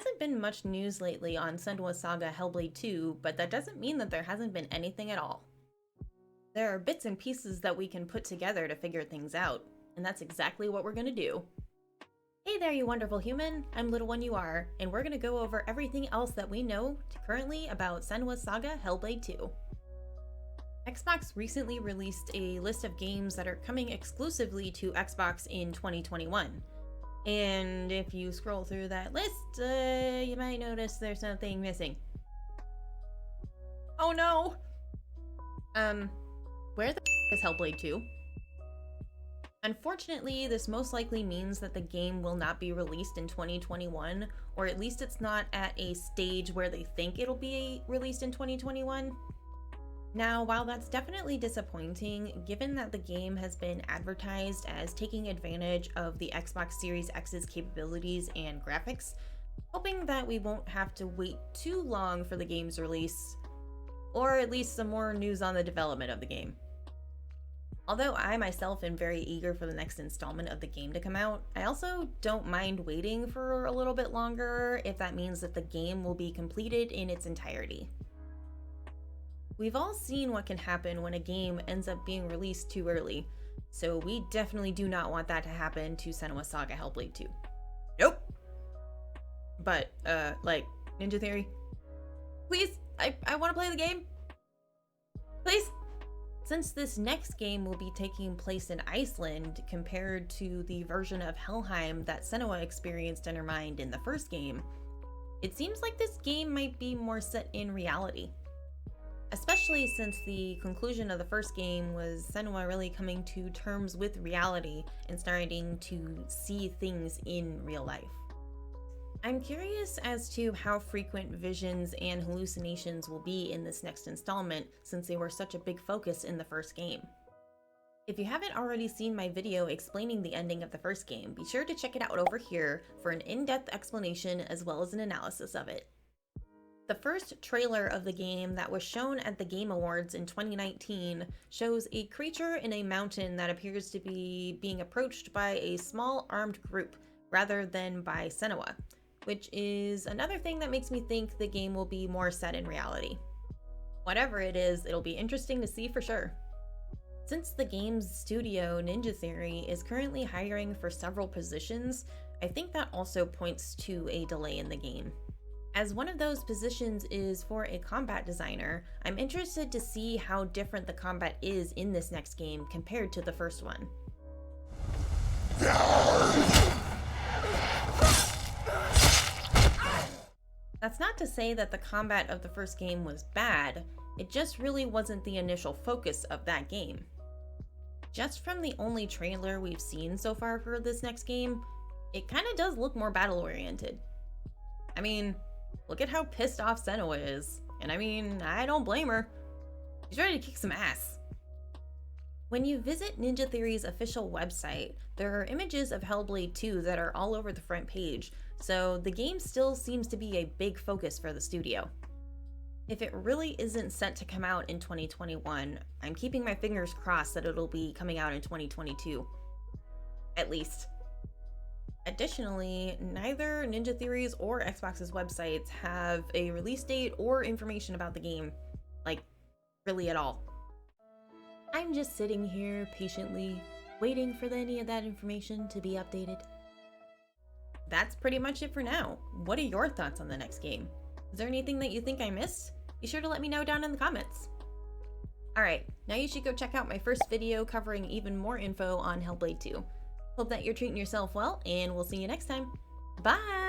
hasn't been much news lately on Senua's Saga Hellblade 2, but that doesn't mean that there hasn't been anything at all. There are bits and pieces that we can put together to figure things out, and that's exactly what we're gonna do. Hey there, you wonderful human, I'm Little One You Are, and we're gonna go over everything else that we know currently about Senua's Saga Hellblade 2. Xbox recently released a list of games that are coming exclusively to Xbox in 2021. And if you scroll through that list, you might notice there's something missing. Oh no! Where the is Hellblade 2? Unfortunately, this most likely means that the game will not be released in 2021, or at least it's not at a stage where they think it'll be released in 2021. Now, while that's definitely disappointing, given that the game has been advertised as taking advantage of the Xbox Series X's capabilities and graphics, hoping that we won't have to wait too long for the game's release, or at least some more news on the development of the game. Although I myself am very eager for the next installment of the game to come out, I also don't mind waiting for a little bit longer if that means that the game will be completed in its entirety. We've all seen what can happen when a game ends up being released too early, so we definitely do not want that to happen to Senua's Saga Hellblade 2. Nope! But, like, Ninja Theory? Please! I want to play the game! Please! Since this next game will be taking place in Iceland compared to the version of Helheim that Senua experienced in her mind in the first game, it seems like this game might be more set in reality. Especially since the conclusion of the first game was Senua really coming to terms with reality and starting to see things in real life. I'm curious as to how frequent visions and hallucinations will be in this next installment since they were such a big focus in the first game. If you haven't already seen my video explaining the ending of the first game, be sure to check it out over here for an in-depth explanation as well as an analysis of it. The first trailer of the game that was shown at the Game Awards in 2019 shows a creature in a mountain that appears to be being approached by a small armed group rather than by Senua, which is another thing that makes me think the game will be more set in reality. Whatever it is, it'll be interesting to see for sure. Since the game's studio, Ninja Theory, is currently hiring for several positions, I think that also points to a delay in the game. As one of those positions is for a combat designer, I'm interested to see how different the combat is in this next game compared to the first one. That's not to say that the combat of the first game was bad, it just really wasn't the initial focus of that game. Just from the only trailer we've seen so far for this next game, it kinda does look more battle-oriented. I mean, look at how pissed off Senua is, and I mean, I don't blame her. She's ready to kick some ass. When you visit Ninja Theory's official website, there are images of Hellblade 2 that are all over the front page, so the game still seems to be a big focus for the studio. If it really isn't set to come out in 2021, I'm keeping my fingers crossed that it'll be coming out in 2022. At least. Additionally, neither Ninja Theory's or Xbox's websites have a release date or information about the game, like, really at all. I'm just sitting here patiently, waiting for any of that information to be updated. That's pretty much it for now. What are your thoughts on the next game? Is there anything that you think I missed? Be sure to let me know down in the comments. Alright, now you should go check out my first video covering even more info on Hellblade 2. Hope that you're treating yourself well, and we'll see you next time. Bye!